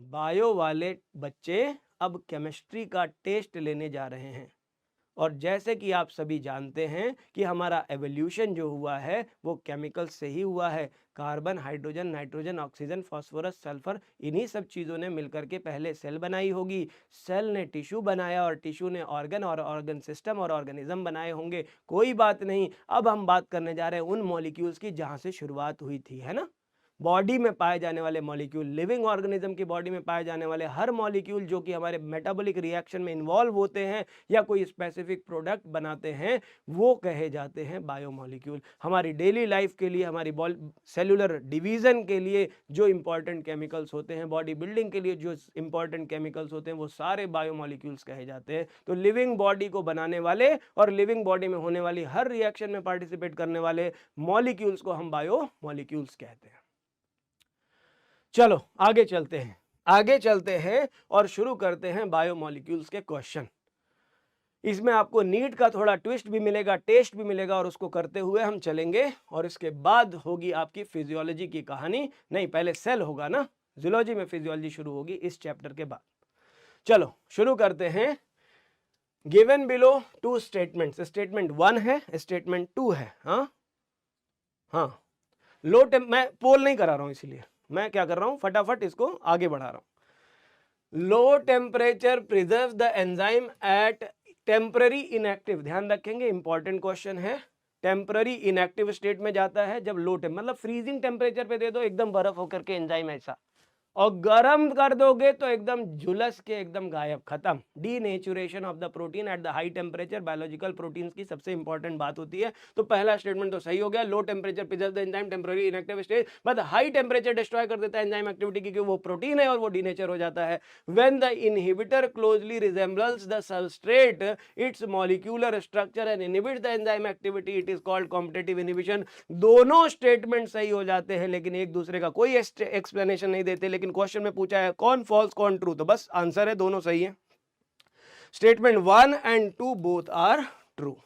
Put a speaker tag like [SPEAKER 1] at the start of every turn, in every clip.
[SPEAKER 1] Bio वाले बच्चे अब केमिस्ट्री का टेस्ट लेने जा रहे हैं। और जैसे कि आप सभी जानते हैं कि हमारा एवोल्यूशन जो हुआ है वो केमिकल से ही हुआ है। Carbon, hydrogen, nitrogen, oxygen, phosphorus, sulphur, इन्हीं सब चीज़ों ने मिलकर के पहले सेल बनाई होगी। सेल ने टिश्यू बनाया और टिश्यू ने ऑर्गन और ऑर्गन सिस्टम और ऑर्गेनिज्म बनाए होंगे। कोई बात नहीं, अब हम बात करने जा रहे हैं उन मॉलिक्यूल्स की जहाँ से शुरुआत हुई थी, है ना। बॉडी में पाए जाने वाले मॉलिक्यूल, लिविंग ऑर्गेनिज्म की बॉडी में पाए जाने वाले हर मॉलिक्यूल जो कि हमारे मेटाबॉलिक रिएक्शन में इन्वॉल्व होते हैं या कोई स्पेसिफिक प्रोडक्ट बनाते हैं, वो कहे जाते हैं बायोमॉलिक्यूल। हमारी डेली लाइफ के लिए, हमारी सेलुलर डिवीजन के लिए जो इंपॉर्टेंट केमिकल्स होते हैं, बॉडी बिल्डिंग के लिए जो इंपॉर्टेंट केमिकल्स होते हैं, वो सारे बायोमॉलिक्यूल्स कहे जाते हैं। तो लिविंग बॉडी को बनाने वाले और लिविंग बॉडी में होने वाली हर रिएक्शन में पार्टिसिपेट करने वाले मॉलिक्यूल्स को हम बायोमॉलिक्यूल्स कहते हैं। चलो आगे चलते हैं और शुरू करते हैं बायोमॉलिक्यूल्स के क्वेश्चन। इसमें आपको नीट का थोड़ा ट्विस्ट भी मिलेगा, टेस्ट भी मिलेगा, और उसको करते हुए हम चलेंगे। और इसके बाद होगी आपकी फिजियोलॉजी की कहानी। नहीं, पहले सेल होगा ना, जूलॉजी में फिजियोलॉजी शुरू होगी इस चैप्टर के बाद। चलो शुरू करते हैं। Given below two statements, statement 1 है, स्टेटमेंट 2 है। हाँ, मैं पोल नहीं करा रहा हूं, इसीलिए मैं क्या कर रहा हूं, फटाफट इसको आगे बढ़ा रहा हूं। Low temperature preserve the enzyme eight temporary inactive, ध्यान रखेंगे, इंपॉर्टेंट क्वेश्चन है। टेम्पररी इनएक्टिव स्टेट में जाता है जब लो मतलब फ्रीजिंग टेम्परेचर पे दे दो एकदम बर्फ होकर के एंजाइम ऐसा, और गर्म कर दोगे तो एकदम झुलस के एकदम गायब, खत्म। Denaturation of the protein at the high temperature, biological proteins की सबसे इंपॉर्टेंट बात होती है। तो पहला स्टेटमेंट तो सही हो गया, low temperature preserve the enzyme temporary inactive state, but high temperature destroy कर देता है एंजाइम एक्टिविटी, क्योंकि वो प्रोटीन है और वो डीनेचर हो जाता है। When the inhibitor closely resembles the substrate, it's molecular structure and inhibit the enzyme activity, it is called competitive inhibition. दोनों स्टेटमेंट सही हो जाते हैं, लेकिन एक दूसरे का कोई एक्सप्लेनेशन नहीं देते। लेकिन क्वेश्चन में पूछा है कौन फॉल्स कौन ट्रू, तो बस आंसर है दोनों सही है। Statement 1 and 2 both are true.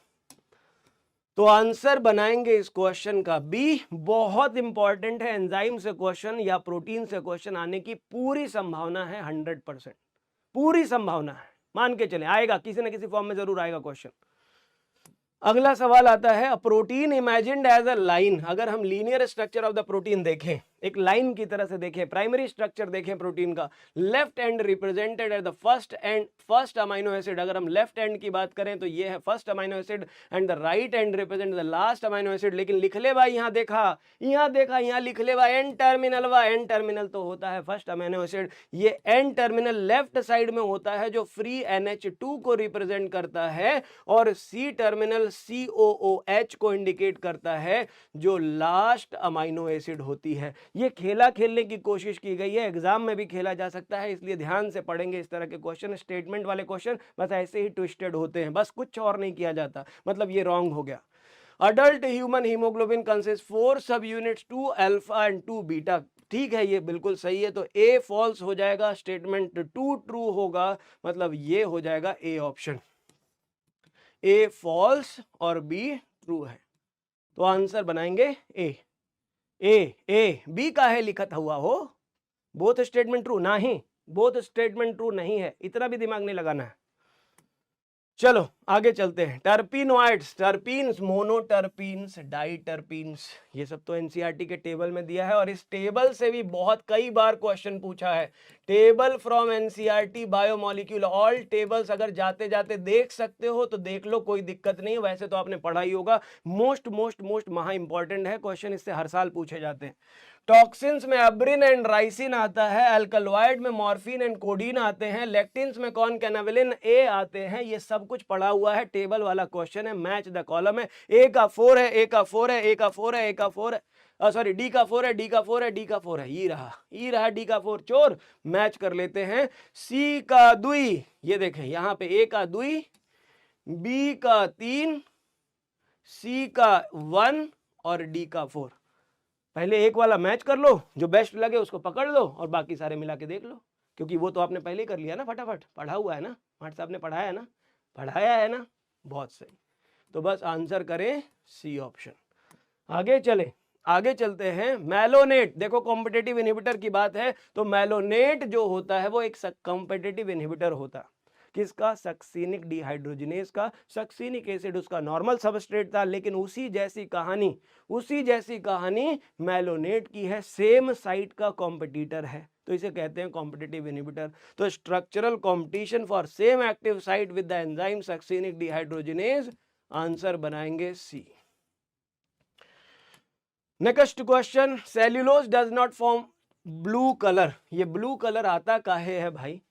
[SPEAKER 1] तो आंसर बनाएंगे इस क्वेश्चन का बी। बहुत इंपॉर्टेंट है, एंजाइम से क्वेश्चन या प्रोटीन से क्वेश्चन आने की पूरी संभावना है, 100% पूरी संभावना है, मान के चले आएगा, किसी न किसी फॉर्म में जरूर आएगा क्वेश्चन। अगला सवाल आता है, protein imagined as a line. अगर हम linear structure of the protein देखें, एक लाइन की तरह से देखें, प्राइमरी स्ट्रक्चर देखें प्रोटीन का, left end represented at the first amino acid. अगर हम लेफ्ट एंड की बात करें तो ये है first amino acid, and the right and represent the last amino acid. लेकिन लिख ले भाई, यहाँ देखा, यहाँ लिख ले भाई, एन टर्मिनल तो होता है फर्स्ट अमाइनो एसिड। ये एन टर्मिनल लेफ्ट साइड में होता है जो फ्री NH2 को रिप्रेजेंट करता है, और सी टर्मिनल COOH को इंडिकेट करता है जो लास्ट अमाइनो एसिड होती है। ये खेला खेलने की कोशिश की गई है, एग्जाम में भी खेला जा सकता है, इसलिए ध्यान से पढ़ेंगे इस तरह के क्वेश्चन। स्टेटमेंट वाले क्वेश्चन बस ऐसे ही ट्विस्टेड होते हैं, बस कुछ और नहीं किया जाता, मतलब ये रॉन्ग हो गया। अडल्ट ह्यूमन हीमोग्लोबिन कंसिस्ट 4 सब यूनिट्स, 2 अल्फा एंड 2 बीटा। ठीक है, ये बिल्कुल सही है, तो ए फॉल्स हो जाएगा, स्टेटमेंट 2 ट्रू होगा, मतलब ये हो जाएगा ए ऑप्शन, ए फॉल्स और बी ट्रू है। तो आंसर बनाएंगे ए। बी का है लिखा हुआ हो, बोथ स्टेटमेंट ट्रू नहीं, बोथ स्टेटमेंट ट्रू नहीं है, इतना भी दिमाग नहीं लगाना है। चलो आगे चलते हैं। टर्पिनोइड्स, टर्पीन्स, मोनोटर्पीन्स, डाइटर्पीन्स, ये सब तो एनसीईआरटी के टेबल में दिया है, और इस टेबल से भी बहुत कई बार क्वेश्चन पूछा है। Table from NCERT biomolecule, all tables अगर जाते जाते देख सकते हो तो देख लो, कोई दिक्कत नहीं, वैसे तो आपने पढ़ा ही होगा। मोस्ट महा इंपॉर्टेंट है क्वेश्चन, इससे हर साल पूछे जाते हैं। टॉक्सिन्स में अब्रिन एंड राइसिन आता है, अल्कलॉइड में मॉर्फिन एंड कोडीन आते हैं, लेक्टिन्स में कौन कैनावेलिन ए आते हैं। ये सब कुछ पढ़ा हुआ है, टेबल वाला क्वेश्चन है, मैच द कॉलम है। ए का 4 है, ए का 4 है, ए का 4 है, ए का 4 है, सॉरी डी का 4 है, डी का 4 है, डी का 4 है, ई रहा डी का 4 चोर। मैच कर लेते हैं। सी का 2, ये देखें यहाँ पे ए का 2, बी का 3, सी का 1 और डी का 4। पहले एक वाला मैच कर लो, जो बेस्ट लगे उसको पकड़ लो और बाकी सारे मिला के देख लो, क्योंकि वो तो आपने पहले ही कर लिया ना, फटाफट पढ़ा हुआ है ना, भाट साहब ने पढ़ाया है ना, बहुत सही। तो बस आंसर करें सी ऑप्शन। आगे चले, आगे चलते हैं। मैलोनेट, देखो कॉम्पिटिटिव इनहिबिटर की बात है तो मैलोनेट जो होता है वो एक कॉम्पिटिटिव इनहिबिटर होता है। किसका? सक्सिनिक डिहाइड्रोजिनेज का। सक्सिनिक एसिड उसका नॉर्मल सबस्ट्रेट था, लेकिन उसी जैसी कहानी मैलोनेट की है, सेम साइट का कॉम्पिटिटर है, तो इसे कहते हैं कॉम्पिटिटिव इनहिबिटर। तो structural competition for same active site with the enzyme succinic dehydrogenase, answer बनाएंगे C. Next question, cellulose does not form blue colour. ये ब्लू कलर आता काहे है भाई?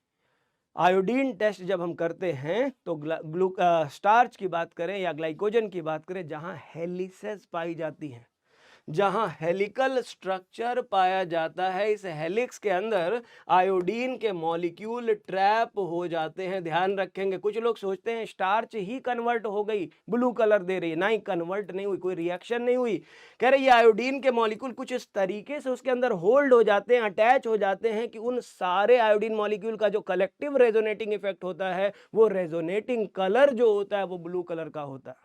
[SPEAKER 1] आयोडीन टेस्ट जब हम करते हैं तो स्टार्च की बात करें या ग्लाइकोजन की बात करें, जहां हेलिसेस पाई जाती हैं, जहां हेलिकल स्ट्रक्चर पाया जाता है, इस हेलिक्स के अंदर आयोडीन के मॉलिक्यूल ट्रैप हो जाते हैं। ध्यान रखेंगे, कुछ लोग सोचते हैं स्टार्च ही कन्वर्ट हो गई, ब्लू कलर दे रही है, नहीं, कन्वर्ट नहीं हुई, कोई रिएक्शन नहीं हुई। कह रहे ये आयोडीन के मॉलिक्यूल कुछ इस तरीके से उसके अंदर होल्ड हो जाते हैं, अटैच हो जाते हैं कि उन सारे आयोडीन मॉलिक्यूल का जो कलेक्टिव रेजोनेटिंग इफेक्ट होता है, वो रेजोनेटिंग कलर जो होता है वो ब्लू कलर का होता है।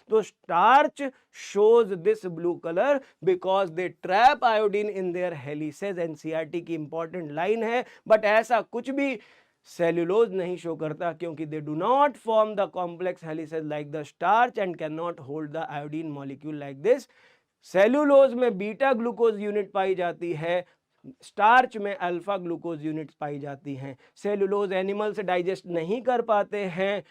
[SPEAKER 1] तो starch shows this blue color because they trap iodine in their helices। NCERT की इंपॉर्टेंट लाइन है, बट ऐसा कुछ भी सेल्यूलोज नहीं शो करता, क्योंकि they do not form the complex helices like the starch and can not hold the iodine molecule like this. Cellulose में beta glucose unit पाई जाती है, स्टार्च में अल्फा ग्लूकोज यूनिट पाई जाती हैं। सेल्यूलोज एनिमल्स डाइजेस्ट नहीं कर पाते हैं,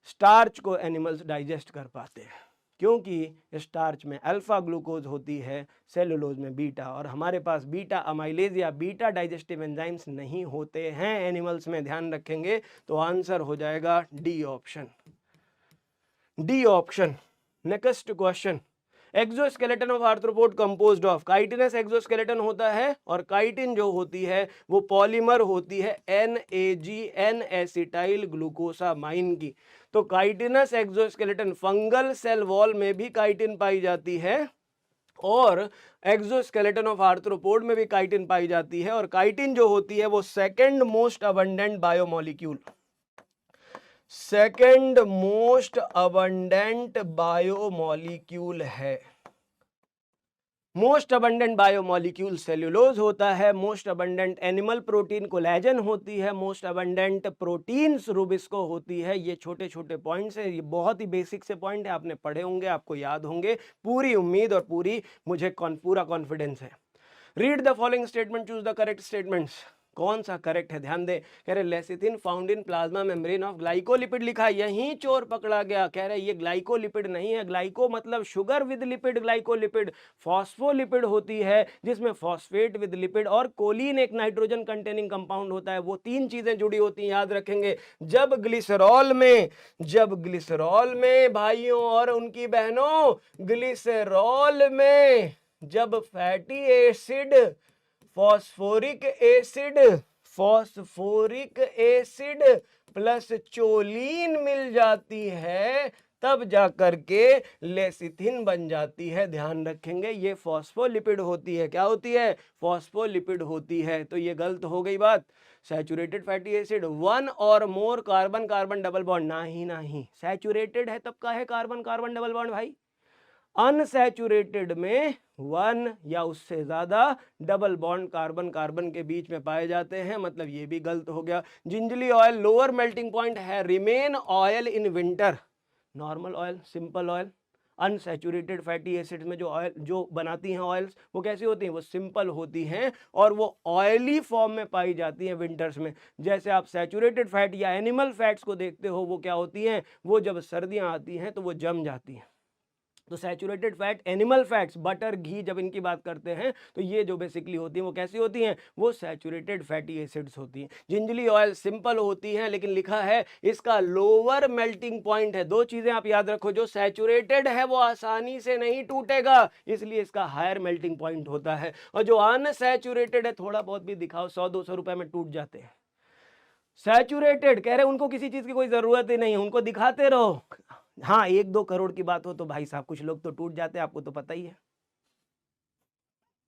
[SPEAKER 1] स्टार्च को एनिमल्स डाइजेस्ट कर पाते हैं, क्योंकि स्टार्च में अल्फा ग्लूकोज होती है, सेलुलोज में बीटा, और हमारे पास बीटा अमाइलेज या बीटा डाइजेस्टिव एंजाइम्स नहीं होते हैं एनिमल्स में। ध्यान रखेंगे, तो आंसर हो जाएगा D option, D option. Next question, exoskeleton of arthropod composed of, chitinous exoskeleton होता है, और काइटिन जो होती है वो पॉलीमर होती है NAG N एसिटाइल ग्लूकोसामाइन की। तो chitinous exoskeleton, fungal cell wall में भी काइटिन पाई जाती है, और एक्सोस्केलेटन ऑफ आर्थ्रोपोड में भी काइटिन पाई जाती है। और काइटिन जो होती है वो second most abundant biomolecule, second most abundant biomolecule है। मोस्ट अबंडेंट बायोमॉलिक्यूल सेल्यूलोज होता है, most abundant animal protein collagen होती है, मोस्ट अबंडेंट प्रोटीन्स रूबिस्को होती है। ये छोटे छोटे पॉइंट्स हैं, ये बहुत ही बेसिक से पॉइंट है, आपने पढ़े होंगे, आपको याद होंगे, पूरी उम्मीद और मुझे पूरा कॉन्फिडेंस है। Read the following statement, choose the correct statements. कौन सा करेक्ट है? ध्यान दे, कह रहे lecithin found in plasma membrane of glycolipid लिखा है, यहीं चोर पकड़ा गया। कह रहे ये ग्लाइकोलिपिड नहीं है, ग्लाइको मतलब sugar with lipid, glycolipid phospholipid होती है जिसमें फॉस्फेट विद लिपिड और कोलिन एक नाइट्रोजन कंटेनिंग कंपाउंड होता है, वो तीन चीजें जुड़ी होती हैं, याद रखेंगे। जब ग्लिसरॉल में भाइयों और उनकी बहनों, ग्लिसरॉल में जब fatty acid, phosphoric acid plus choline मिल जाती है, तब जाकर के लेसिथिन बन जाती है। ध्यान रखेंगे, ये फॉस्फोलिपिड होती है। क्या होती है? फॉस्फोलिपिड होती है। तो ये गलत हो गई बात। सैचुरेटेड फैटी एसिड, वन और more carbon carbon double bond, नहीं, सैचुरेटेड है तब का है कार्बन कार्बन डबल बॉन्ड भाई। अनसैचुरेटेड में वन या उससे ज्यादा डबल बॉन्ड कार्बन कार्बन के बीच में पाए जाते हैं, मतलब ये भी गलत हो गया। Gingelly oil lower melting point है, remain oil in winter, normal oil, simple oil. Unsaturated fatty acids में जो ऑयल जो बनाती हैं ऑयल्स, वो कैसी होती हैं? वो सिंपल होती हैं और वो ऑयली फॉर्म में पाई जाती हैं विंटर्स में। जैसे आप सैचुरेटेड फैट या एनिमल फैट्स को देखते हो, वो क्या होती हैं? वो जब सर्दियां आती हैं तो वो जम जाती हैं। तो saturated fat, animal fats, butter, ghee, जब इनकी बात करते हैं तो ये जो बेसिकली होती हैं वो कैसी होती हैं? वो सैचुरेटेड फैटी एसिड्स होती हैं। जिंजली ऑयल सिंपल होती हैं, लेकिन लिखा है इसका लोअर मेल्टिंग पॉइंट है। दो चीजें आप याद रखो, जो सैचुरेटेड है वो आसानी से नहीं टूटेगा, इसलिए इसका हायर मेल्टिंग पॉइंट होता है। और जो अनसैचुरेटेड है, थोड़ा बहुत भी दिखाओ, 100-200 रुपए में टूट जाते हैं। सैचुरेटेड कह रहे उनको किसी चीज की कोई जरूरत ही नहीं है, उनको दिखाते रहो। हाँ, 1-2 करोड़ की बात हो तो भाई साहब कुछ लोग तो टूट जाते हैं, आपको तो पता ही है।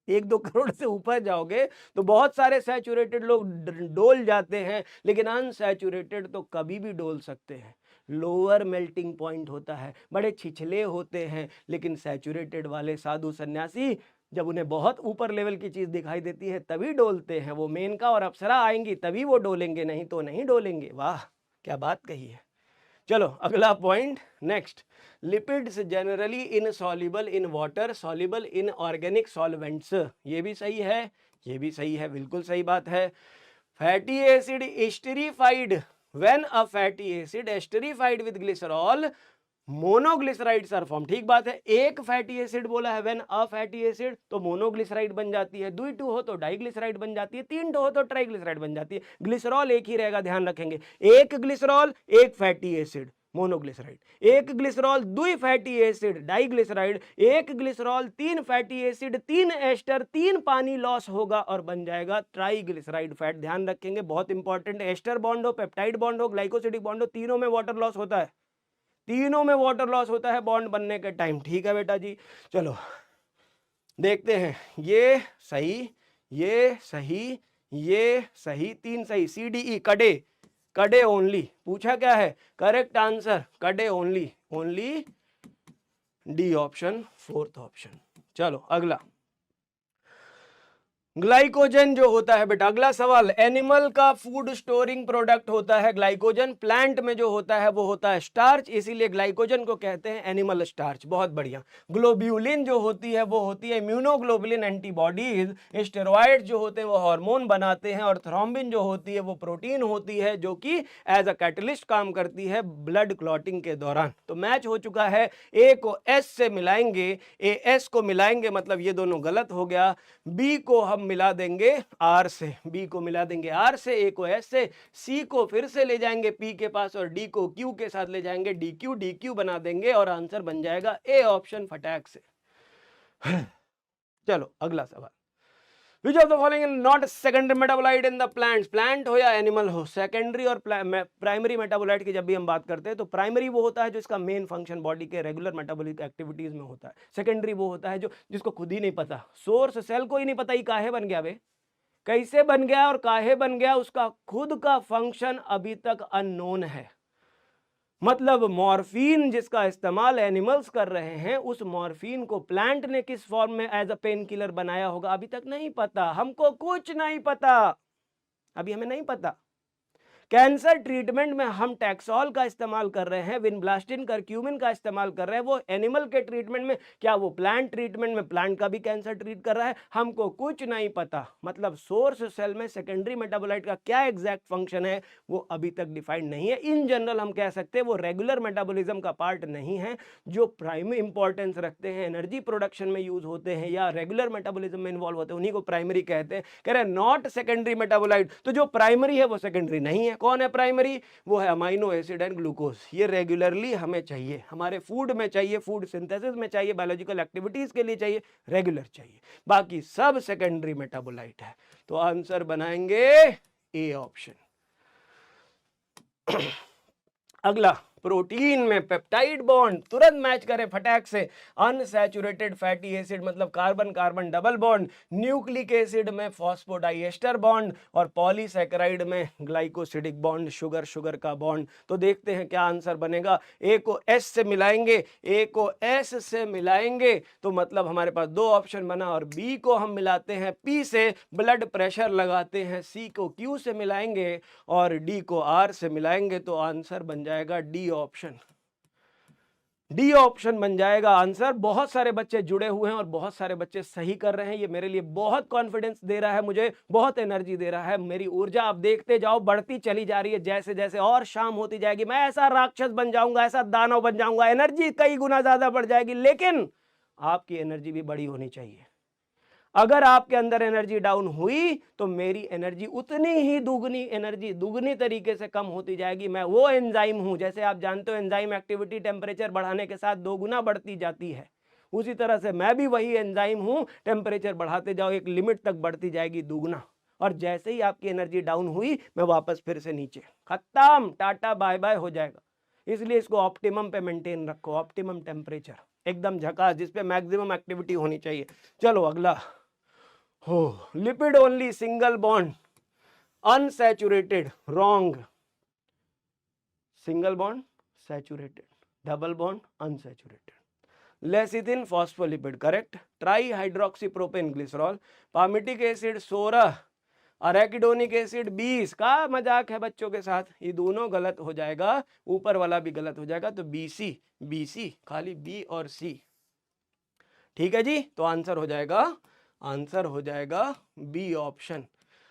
[SPEAKER 1] 1-2 करोड़ से ऊपर जाओगे तो बहुत सारे सैचुरेटेड लोग डोल जाते हैं, लेकिन अनसैचुरेटेड तो कभी भी डोल सकते हैं। लोअर मेल्टिंग पॉइंट होता है, बड़े छिछले होते हैं, लेकिन सैचुरेटेड वाले साधु सन्यासी जब उन्हें बहुत ऊपर लेवल की चीज दिखाई देती है तभी डोलते हैं। वो मेनका और अप्सरा आएंगी तभी वो डोलेंगे, नहीं तो नहीं डोलेंगे। वाह क्या बात कही है। चलो अगला point next. Lipids generally insoluble in water, soluble in organic solvents. ये भी सही है, ये भी सही है, बिल्कुल सही बात है। Fatty acid esterified, when a fatty acid esterified with glycerol monoglycerides are form. ठीक बात है, एक फैटी एसिड बोला है, व्हेन अ फैटी एसिड तो मोनोग्लिसराइड बन जाती है, दुई टू हो तो डाइग्लिसराइड बन जाती है, तीन टू हो तो ट्राइग्लिसराइड बन जाती है। ग्लिसरॉल एक ही रहेगा, ध्यान रखेंगे। एक ग्लिसरॉल एक फैटी एसिड मोनोग्लिसराइड, एक ग्लिसरॉल दुई फैटी एसिड डाइग्लिसराइड, एक ग्लिसरॉल तीन फैटी एसिड तीन एस्टर तीन पानी लॉस होगा और बन जाएगा ट्राइग्लिसराइड फैट। ध्यान रखेंगे, बहुत इंपॉर्टेंट। एस्टर बॉन्ड हो, पेप्टाइड बॉन्ड हो, ग्लाइकोसिडिक बॉन्ड हो, तीनों में वाटर लॉस होता है, तीनों में वाटर लॉस होता है बॉन्ड बनने के टाइम। ठीक है बेटा जी, चलो देखते हैं। ये सही, ये सही, ये सही, तीन सही। सी डी ई कड़े, कड़े ओनली। पूछा क्या है करेक्ट आंसर? कड़े only, only D option, fourth option. चलो अगला, ग्लाइकोजन जो होता है बेटा, अगला सवाल, एनिमल का फूड स्टोरिंग प्रोडक्ट होता है ग्लाइकोजन, प्लांट में जो होता है वो होता है स्टार्च, इसीलिए ग्लाइकोजन को कहते हैं एनिमल स्टार्च। बहुत बढ़िया। ग्लोब्यूलिन जो होती है वो होती है इम्यूनोग्लोबुलिन एंटीबॉडीज, स्टेरॉइड जो होते हैं वो हार्मोन बनाते हैं, और थ्रोम्बिन जो होती है वो प्रोटीन होती है जो कि एज अ कैटलिस्ट काम करती है ब्लड क्लॉटिंग के दौरान। तो मैच हो चुका है, ए को एस से मिलाएंगे, ए एस को मिलाएंगे, मतलब ये दोनों गलत हो गया। बी को हम मिला देंगे आर से, बी को मिला देंगे आर से, ए को एस से, सी को फिर से ले जाएंगे पी के पास, और डी को क्यू के साथ ले जाएंगे, डी क्यू बना देंगे, और आंसर बन जाएगा ए ऑप्शन फटाक से। चलो अगला सवाल, which of the following is not secondary metabolite in the plants, plant हो या एनिमल हो। सेकेंडरी और प्राइमरी मेटाबोलाइट की जब भी हम बात करते हैं तो प्राइमरी वो होता है जो इसका मेन फंक्शन बॉडी के रेगुलर मेटाबॉलिक एक्टिविटीज में होता है। सेकेंडरी वो होता है जो जिसको खुद ही नहीं पता, सोर्स सेल को ही नहीं पता ही काहे बन गया, वे कैसे बन गया और काहे बन गया, उसका खुद का फंक्शन अभी तक अननोन है। मतलब मॉर्फिन जिसका इस्तेमाल एनिमल्स कर रहे हैं, उस मॉर्फिन को प्लांट ने किस फॉर्म में एज अ पेन किलर बनाया होगा अभी तक नहीं पता, हमको कुछ नहीं पता, अभी हमें नहीं पता। कैंसर ट्रीटमेंट में हम टैक्सोल का इस्तेमाल कर रहे हैं, विनब्लास्टिन करक्यूमिन का इस्तेमाल कर रहे हैं, वो एनिमल के ट्रीटमेंट में, क्या वो प्लांट ट्रीटमेंट में प्लांट का भी कैंसर ट्रीट कर रहा है, हमको कुछ नहीं पता। मतलब सोर्स सेल में सेकेंडरी मेटाबोलाइट का क्या एग्जैक्ट फंक्शन है वो अभी तक डिफाइंड नहीं है। इन जनरल हम कह सकते हैं वो रेगुलर मेटाबोलिज्म का पार्ट नहीं है। जो प्राइमरी इंपॉर्टेंस रखते हैं, एनर्जी प्रोडक्शन में यूज होते हैं या रेगुलर मेटाबोलिज्म में इन्वॉल्व होते हैं, उन्हीं को प्राइमरी कहते हैं। कह रहे हैं नॉट सेकेंडरी मेटाबोलाइट, तो जो प्राइमरी है वो सेकेंडरी नहीं है। कौन है प्राइमरी? वो है अमाइनो एसिड एंड ग्लूकोज। ये रेगुलरली हमें चाहिए, हमारे फूड में चाहिए, फूड सिंथेसिस में चाहिए, बायोलॉजिकल एक्टिविटीज के लिए चाहिए, रेगुलर चाहिए। बाकी सब सेकेंडरी मेटाबोलाइट है। तो आंसर बनाएंगे ए ऑप्शन। अगला, प्रोटीन में पेप्टाइड बॉन्ड तुरंत मैच करे फटाक से। अनसैचुरेटेड फैटी एसिड मतलब carbon carbon double bond, nucleic acid में फॉस्फोडाइएस्टर बॉन्ड, और पॉलीसैकेराइड में ग्लाइकोसिडिक बॉन्ड, शुगर शुगर का बॉन्ड। तो देखते हैं क्या आंसर बनेगा। ए को एस से मिलाएंगे, ए को एस से मिलाएंगे तो मतलब हमारे पास दो ऑप्शन बना, और बी को हम मिलाते हैं पी से, ब्लड प्रेशर लगाते हैं, सी को क्यू से मिलाएंगे और डी को आर से मिलाएंगे तो आंसर बन जाएगा डी ऑप्शन। डी ऑप्शन बन जाएगा आंसर। बहुत सारे बच्चे जुड़े हुए हैं और बहुत सारे बच्चे सही कर रहे हैं। ये मेरे लिए बहुत कॉन्फिडेंस दे रहा है, मुझे बहुत एनर्जी दे रहा है। मेरी ऊर्जा आप देखते जाओ बढ़ती चली जा रही है। जैसे जैसे और शाम होती जाएगी मैं ऐसा राक्षस बन जाऊंगा, ऐसा दानव बन जाऊंगा, एनर्जी कई गुना ज्यादा बढ़ जाएगी। लेकिन आपकी एनर्जी भी बड़ी होनी चाहिए। अगर आपके अंदर एनर्जी डाउन हुई तो मेरी एनर्जी उतनी ही दुगनी, एनर्जी दुगनी तरीके से कम होती जाएगी। मैं वो एंजाइम हूं, जैसे आप जानते हो एंजाइम एक्टिविटी टेम्परेचर बढ़ाने के साथ 2 गुना बढ़ती जाती है, उसी तरह से मैं भी वही एंजाइम हूं। टेम्परेचर बढ़ाते जाओ एक लिमिट तक बढ़ती जाएगी दुगना, और जैसे ही आपकी एनर्जी डाउन हुई मैं वापस फिर से नीचे, खत्म, टाटा बाय बाय हो जाएगा। इसलिए इसको ऑप्टिमम पे मेंटेन रखो, ऑप्टिमम टेम्परेचर एकदम झकास, जिसपे मैक्सिमम एक्टिविटी होनी चाहिए। चलो अगला, हो lipid only single bond unsaturated, wrong. Single bond saturated, double bond unsaturated. Lecithin phospholipid correct, try hydroxy propane glycerol, palmitic acid 16, arachidonic acid 20। का मजाक है बच्चों के साथ, ये दोनों गलत हो जाएगा, ऊपर वाला भी गलत हो जाएगा, तो बीसी, बीसी खाली बी और सी। ठीक है जी, तो आंसर हो जाएगा बी ऑप्शन।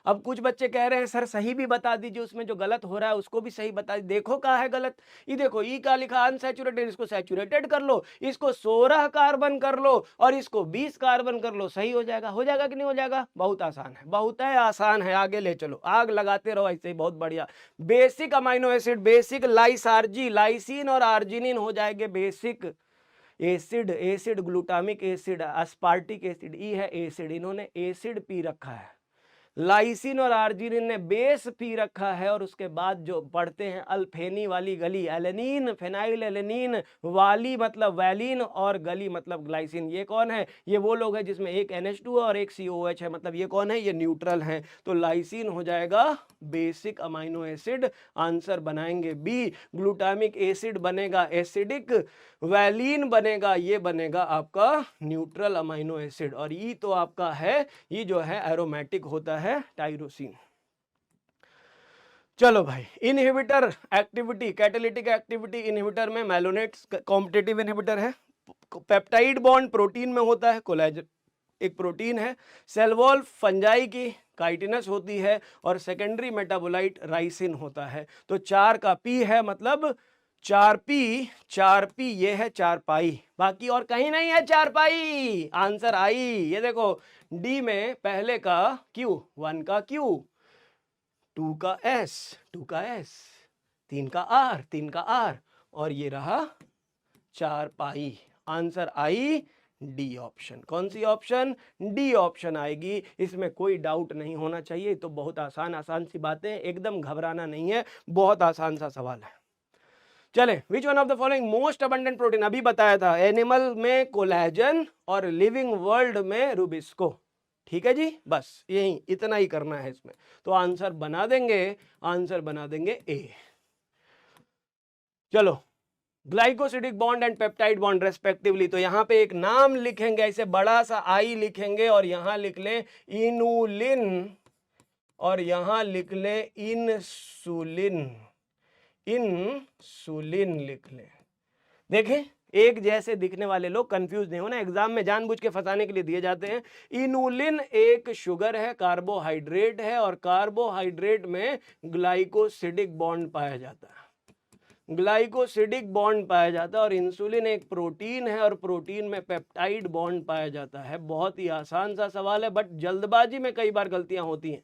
[SPEAKER 1] अब कुछ बच्चे कह रहे हैं सर सही भी बता दीजिए, उसमें जो गलत हो रहा है उसको भी सही बता दीजिए। देखो क्या है गलत, ये देखो ई का लिखा अनसैचुरेटेड, इसको सैचुरेटेड कर लो, इसको 16 कार्बन कर लो और इसको 20 कार्बन कर लो, सही हो जाएगा। हो जाएगा कि नहीं हो जाएगा? बहुत आसान है, बहुत है आसान है, आगे ले चलो, आग लगाते रहो ऐसे ही, बहुत बढ़िया। बेसिक अमाइनो एसिड, बेसिक लाइसार्जी, लाइसिन और आर्जिनिन हो जाएंगे basic acid, acid glutamic acid, aspartic acid, ई है एसिड, इन्होंने एसिड पी रखा है, लाइसिन और आर्जिनिन ने बेस पी रखा है, और उसके बाद जो पढ़ते हैं अल्फेनी वाली गली, एलेनिन, फेनाइल एलेनिन, वाली मतलब वैलिन और गली मतलब ग्लाइसिन। ये कौन है? ये वो लोग हैं जिसमें एक NH2 और एक COH है, मतलब ये कौन है? ये न्यूट्रल है। तो लाइसिन हो जाएगा बेसिक अमाइनो एसिड, आंसर बनाएंगे बी। ग्लूटामिक एसिड बनेगा एसिडिक, वैलिन बनेगा, ये बनेगा आपका न्यूट्रल अमाइनो एसिड, और ई तो आपका है, ये जो है एरोमेटिक होता है टाइरोसिन। चलो भाई, inhibitor activity, catalytic activity inhibitor में मैलोनेट्स कॉम्पिटिटिव इनहिबिटर है, पेप्टाइड बॉन्ड प्रोटीन में होता है, कोलेजन एक प्रोटीन है, सेल वॉल फंजाई की काइटिनस होती है, और सेकेंडरी मेटाबोलाइट राइसिन होता है। तो 4 का पी है, मतलब 4p ये है 4 पाई, बाकी और कहीं नहीं है 4 पाई, आंसर आई। ये देखो डी में पहले का Q, 1 का Q, 2 का S, 3 का R, और ये रहा 4 पाई, आंसर आई डी ऑप्शन। कौन सी ऑप्शन? डी ऑप्शन आएगी, इसमें कोई डाउट नहीं होना चाहिए। तो बहुत आसान सी बातें, एकदम घबराना नहीं है, बहुत आसान सा सवाल है। चले, which one of the following most abundant protein, अभी बताया था, एनिमल में कोलेजन और लिविंग वर्ल्ड में रूबिस्को। ठीक है जी, बस यही इतना ही करना है इसमें, तो आंसर बना देंगे ए। चलो, glycosidic bond and peptide bond respectively, तो यहां पे एक नाम लिखेंगे, ऐसे बड़ा सा आई लिखेंगे, और यहां लिख लें इनुलिन, और यहां लिख लें इंसुलिन, इंसुलिन लिख लें। देखें, एक जैसे दिखने वाले लोग कंफ्यूज नहीं होना, एग्जाम में जानबूझ के फंसाने के लिए दिए जाते हैं। इनुलिन एक शुगर है, कार्बोहाइड्रेट है, और कार्बोहाइड्रेट में ग्लाइकोसिडिक बॉन्ड पाया जाता है, और इंसुलिन एक प्रोटीन है, और प्रोटीन में पेप्टाइड बॉन्ड पाया जाता है। बहुत ही आसान सा सवाल है, बट जल्दबाजी में कई बार गलतियां होती हैं।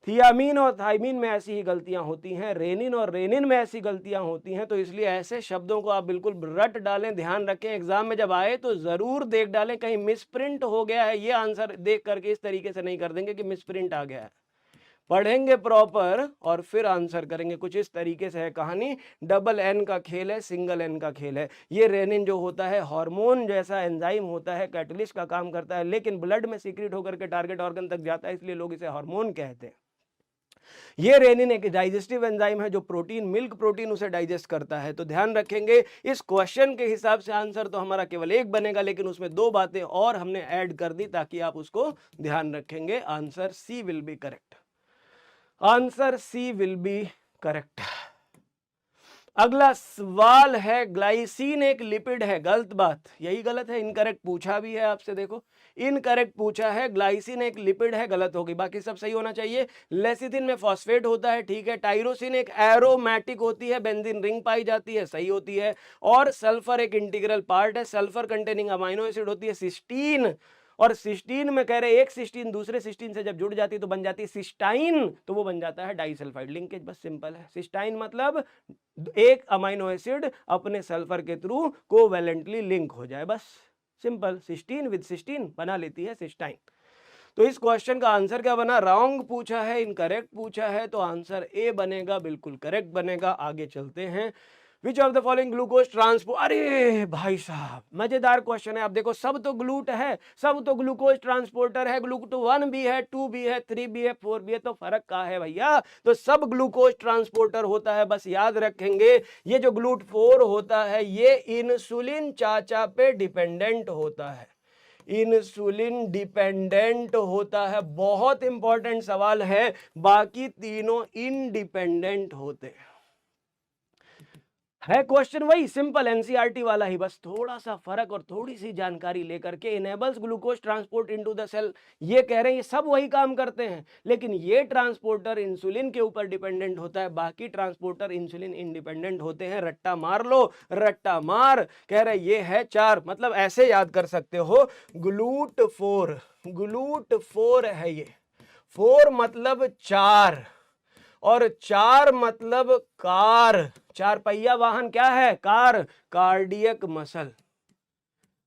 [SPEAKER 1] थियामीन और थाइमीन में ऐसी ही गलतियां होती हैं, रेनिन और रेनिन में ऐसी गलतियां होती हैं। तो इसलिए ऐसे शब्दों को आप बिल्कुल रट डालें, ध्यान रखें, एग्जाम में जब आए तो जरूर देख डालें कहीं मिसप्रिंट हो गया है, ये आंसर देख करके इस तरीके से नहीं कर देंगे कि मिसप्रिंट आ गया है। पढ़ेंगे प्रॉपर और फिर आंसर करेंगे। कुछ इस तरीके से है कहानी, डबल एन का खेल है, सिंगल एन का खेल है। ये रेनिन जो होता है हार्मोन जैसा एंजाइम होता है, कैटलिस्ट का काम करता है, लेकिन ब्लड में सीक्रेट होकर के टारगेट ऑर्गन तक जाता है, इसलिए लोग इसे हार्मोन कहते हैं। ये रेनिन एक डाइजेस्टिव एंजाइम है जो प्रोटीन, मिल्क प्रोटीन उसे डाइजेस्ट करता है। तो ध्यान रखेंगे, इस क्वेश्चन के हिसाब से आंसर तो हमारा केवल एक बनेगा, लेकिन उसमें 2 बातें और हमने ऐड कर दी ताकि आप उसको ध्यान रखेंगे। Answer C will be correct, answer C will be correct. अगला सवाल है, ग्लाइसिन एक लिपिड है, गलत बात, यही गलत है, इनकरेक्ट पूछा भी है आपसे, देखो इनकरेक्ट पूछा है, ग्लाइसिन एक लिपिड है, गलत होगी, बाकी सब सही होना चाहिए। लेसिथिन में फॉस्फेट होता है, ठीक है। टाइरोसिन एक एरोमेटिक होती है, बेंजीन रिंग पाई जाती है, सही होती है। और सल्फर एक इंटीग्रल पार्ट है, सल्फर कंटेनिंग अमाइनो एसिड होती है सिस्टीन, और सिस्टीन में कह रहे एक सिस्टीन दूसरे सिस्टीन से जब जुड़ जाती है तो बन जाती है सिस्टाइन, तो वो बन जाता है डाइसल्फाइड लिंकेज, बस सिंपल है। सिस्टाइन मतलब एक अमाइनो एसिड अपने सल्फर के थ्रू कोवैलेंटली लिंक हो जाए, बस सिंपल, सिस्टीन विद सिस्टीन बना लेती है सिस्टाइन। तो इस क्वेश्चन का आंसर क्या बना? रॉन्ग पूछा है, इनकरेक्ट पूछा है, तो आंसर ए बनेगा, बिल्कुल करेक्ट बनेगा। आगे चलते हैं, विच of the following glucose transport, अरे भाई साहब मजेदार क्वेश्चन है। आप देखो सब तो ग्लूट है, सब तो ग्लूकोज ट्रांसपोर्टर है, ग्लूट 1 भी है, 2 भी है, 3 भी है, 4 भी है, तो फर्क क्या है भैया? तो सब ग्लूकोज ट्रांसपोर्टर होता है। बस याद रखेंगे ये जो ग्लूट 4 होता है ये इंसुलिन चाचा पे डिपेंडेंट होता है, इंसुलिन डिपेंडेंट होता है। बहुत इंपॉर्टेंट सवाल है, बाकी तीनों इंडिपेंडेंट होते हैं। है क्वेश्चन वही सिंपल एनसीईआरटी वाला ही, बस थोड़ा सा फर्क और थोड़ी सी जानकारी लेकर के। Enables glucose transport into the cell, ये कह रहे हैं ये सब वही काम करते हैं, लेकिन ये ट्रांसपोर्टर इंसुलिन के ऊपर डिपेंडेंट होता है, बाकी ट्रांसपोर्टर इंसुलिन इंडिपेंडेंट होते हैं। रट्टा मार लो, रट्टा मार। कह रहे ये है 4, मतलब ऐसे याद कर सकते हो, ग्लूट 4, ग्लूट 4 है ये। 4 मतलब 4 और 4 मतलब कार, 4 पहिया वाहन क्या है? Car. Cardiac muscle,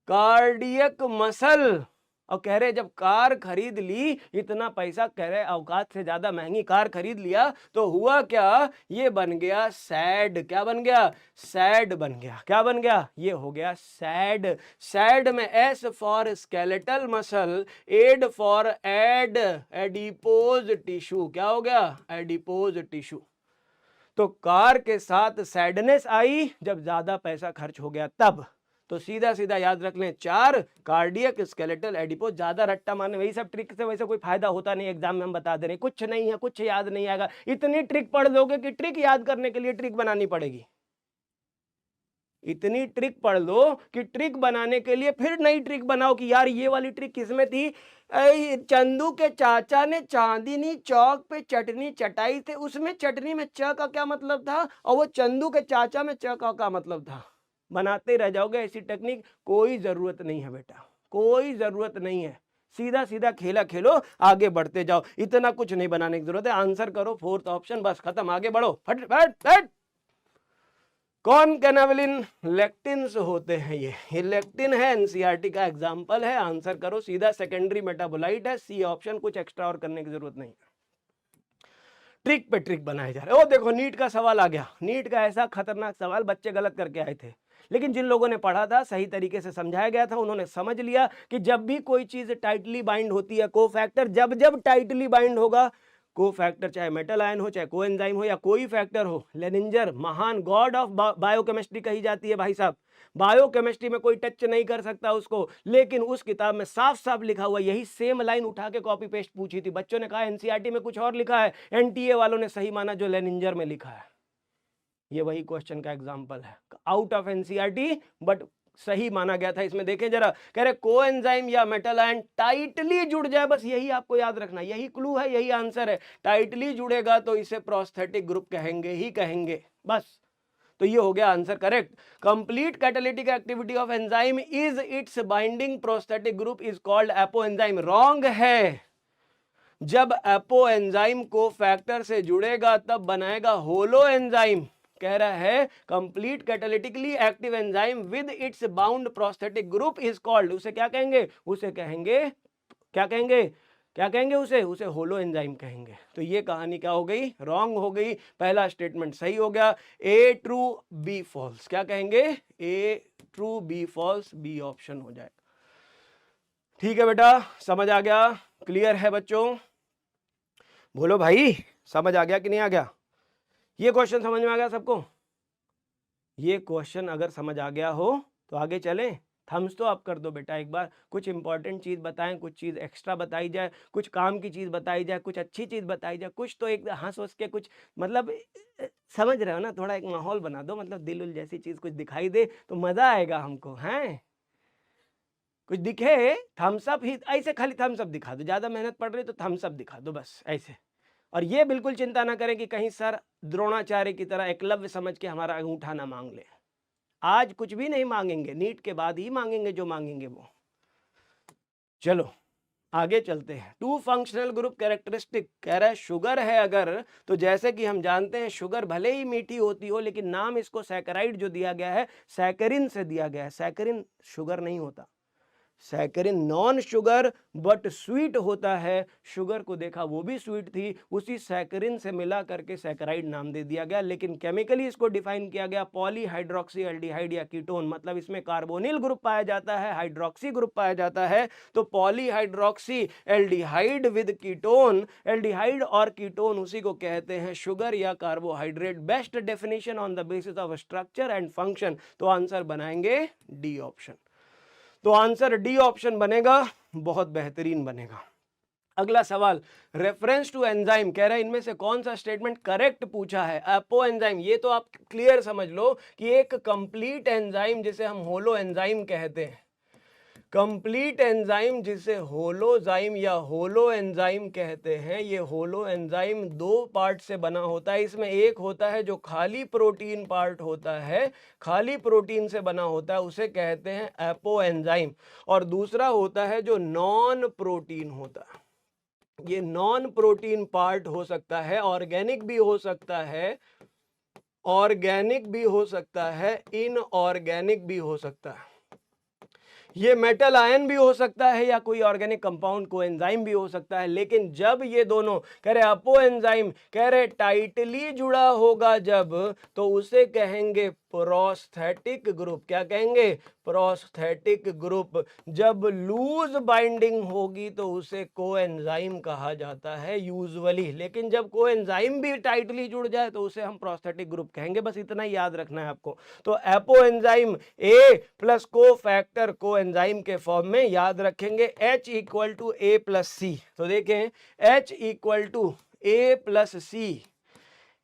[SPEAKER 1] cardiac muscle. और कह रहे जब कार खरीद ली, इतना पैसा, कह रहे औकात से ज्यादा महंगी कार खरीद लिया, तो हुआ क्या? ये बन गया सैड। क्या बन गया? सैड बन गया। क्या बन गया? ये हो गया सैड। सैड में S for skeletal muscle, ad for ad adipose tissue. क्या हो गया? Adipose tissue. तो कार के साथ सैडनेस आई जब ज्यादा पैसा खर्च हो गया तब। तो सीधा सीधा याद रख लें 4, कार्डियक स्केलेटल एडिपोज। ज्यादा रट्टा मारने वही सब ट्रिक से वैसे कोई फायदा होता नहीं, एग्जाम में हम बता दे रहे हैं कुछ नहीं है, कुछ याद नहीं आएगा। इतनी ट्रिक पढ़ लोगे कि ट्रिक याद करने के लिए ट्रिक बनानी पड़ेगी, इतनी ट्रिक पढ़ लो कि ट्रिक बनाने के लिए फिर नई ट्रिक बनाओ कि यार ये वाली ट्रिक किसमें थी? चंदू के चाचा ने चांदनी चौक पे चटनी चटाई थे, उसमें चटनी में च का क्या मतलब था, और वो चंदू के चाचा में च का क्या मतलब था। बनाते रह जाओगे ऐसी टेक्निक, कोई जरूरत नहीं है बेटा, कोई जरूरत नहीं है। सीधा सीधा खेला खेलो, आगे बढ़ते जाओ, इतना कुछ नहीं बनाने की जरूरत है। आंसर करो 4th ऑप्शन, बस खत्म, आगे बढ़ो, फट फट फट। कौन कैनाबिलिन? लेक्टिन्स होते हैं ये लेक्टिन है, एनसीईआरटी का एग्जांपल है। आंसर करो सीधा, सेकेंडरी मेटाबोलाइट है, सी ऑप्शन, कुछ एक्स्ट्रा और करने की जरूरत नहीं। ट्रिक पे ट्रिक बनाए जा रहे। ओ देखो नीट का सवाल आ गया, नीट का ऐसा खतरनाक सवाल बच्चे गलत करके आए थे, लेकिन जिन लोगों ने पढ़ा था, सही तरीके से समझाया गया था, उन्होंने समझ लिया कि जब भी कोई चीज टाइटली बाइंड होती है, कोफैक्टर जब जब टाइटली बाइंड होगा, कोफैक्टर चाहे मेटल आयन हो, चाहे कोएंजाइम हो, या कोई फैक्टर हो, लेनिंजर महान गॉड ऑफ बायोकेमिस्ट्री कही जाती है भाई साहब। बायोकेमिस्ट्री में कोई टच नहीं कर सकता उसको, लेकिन उस किताब में साफ साफ लिखा हुआ, यही सेम लाइन उठा के कॉपी पेस्ट पूछी थी, बच्चों ने कहा एनसीईआरटी में कुछ और लिखा है, एनटीए वालों ने सही माना जो लेनिंजर में लिखा है। ये वही क्वेश्चन का एग्जांपल है, आउट ऑफ एनसीईआरटी बट सही माना गया था। इसमें देखें जरा, कह रहे कोएंजाइम या मेटल आयन टाइटली जुड़ जाए, बस यही आपको याद रखना, यही क्लू है, यही आंसर है। टाइटली जुड़ेगा तो इसे प्रोस्थेटिक ग्रुप कहेंगे ही कहेंगे, बस। तो ये हो गया answer correct. Complete catalytic activity of enzyme is it's binding prosthetic group is called apo enzyme. Wrong है, जब एपो एंजाइम को फैक्टर से जुड़ेगा तब बनाएगा होलो एंजाइम। कह रहा है complete catalytically active enzyme with its bound prosthetic group is called, उसे क्या कहेंगे? उसे कहेंगे, क्या कहेंगे? क्या कहेंगे उसे होलो एंजाइम कहेंगे। तो ये कहानी क्या हो गई? रॉन्ग हो गई। पहला स्टेटमेंट सही हो गया, ए ट्रू बी फॉल्स। क्या कहेंगे? A true B false, B option हो जाएगा। ठीक है बेटा, समझ आ गया? क्लियर है बच्चों? बोलो भाई, समझ आ गया कि नहीं आ गया? ये क्वेश्चन समझ में आ गया सबको? ये क्वेश्चन अगर समझ आ गया हो तो आगे चलें। थम्स तो आप कर दो बेटा एक बार। कुछ इंपॉर्टेंट चीज बताएं, कुछ चीज एक्स्ट्रा बताई जाए, कुछ काम की चीज बताई जाए, कुछ अच्छी चीज बताई जाए, कुछ तो एक हंस हंस के कुछ, मतलब समझ रहे हो ना, थोड़ा एक माहौल बना दो, मतलब दिल उल जैसी चीज कुछ दिखाई दे तो मजा आएगा हमको, हैं? कुछ दिखे, थम्स अप ही, ऐसे खाली थम्स अप दिखा दो, ज्यादा मेहनत पड़ रही तो थम्स अप दिखा दो बस ऐसे। और ये बिल्कुल चिंता ना करें कि कहीं सर द्रोणाचार्य की तरह एकलव्य समझ के हमारा अंगूठा ना मांग ले। आज कुछ भी नहीं मांगेंगे, नीट के बाद ही मांगेंगे जो मांगेंगे वो। चलो आगे चलते हैं। 2 फंक्शनल ग्रुप कैरेक्टरिस्टिक। कह रहा है शुगर है अगर, तो जैसे कि हम जानते हैं शुगर भले ही मीठी होती हो, लेकिन नाम इसको सैकराइड जो दिया गया है, सैकरिन से दिया गया है। सैकरिन शुगर नहीं होता, saccharin non sugar but sweet होता है, शुगर को देखा वो भी स्वीट थी, उसी सैकरिन से मिला करके सैकराइड नाम दे दिया गया। लेकिन केमिकली इसको डिफाइन किया गया पॉलीहाइड्रोक्सी एल्डिहाइड या कीटोन, मतलब इसमें कार्बोनिल ग्रुप पाया जाता है, हाइड्रोक्सी ग्रुप पाया जाता है। तो polyhydroxy aldehyde with ketone, aldehyde और कीटोन उसी को कहते हैं शुगर या carbohydrate. Best definition on the basis of structure and function. तो आंसर बनाएंगे डी ऑप्शन। तो आंसर डी ऑप्शन बनेगा, बहुत बेहतरीन बनेगा। अगला सवाल, रेफरेंस टू एंजाइम कह रहा है इनमें से कौन सा स्टेटमेंट करेक्ट पूछा है। अपो एंजाइम, ये तो आप क्लियर समझ लो कि एक कंप्लीट एंजाइम जिसे हम होलो एंजाइम कहते हैं, कंप्लीट एंजाइम जिसे होलोजाइम या होलो एंजाइम कहते हैं, ये होलो एंजाइम दो पार्ट से बना होता है। इसमें एक होता है जो खाली प्रोटीन पार्ट होता है, खाली प्रोटीन से बना होता है, उसे कहते हैं एपो एंजाइम, और दूसरा होता है जो नॉन प्रोटीन होता है। ये नॉन प्रोटीन पार्ट हो सकता है, ऑर्गेनिक भी हो सकता है, ऑर्गेनिक भी हो सकता है, इनऑर्गेनिक भी हो सकता है। ये मेटल आयन भी हो सकता है या कोई ऑर्गेनिक कंपाउंड कोएंजाइम भी हो सकता है। लेकिन जब ये दोनों कह रहे अपो एंजाइम कह रहे टाइटली जुड़ा होगा जब, तो उसे कहेंगे प्रोस्थेटिक ग्रुप। क्या कहेंगे? Prosthetic group. जब लूज बाइंडिंग होगी तो उसे कोएंजाइम कहा जाता है यूजुअली। लेकिन जब कोएंजाइम भी टाइटली जुड़ जाए तो उसे हम प्रोस्थेटिक ग्रुप कहेंगे। बस इतना ही याद रखना है आपको। तो apoenzyme A plus cofactor coenzyme के फॉर्म में याद रखेंगे H equal to A plus C. तो देखें H equal to A plus C,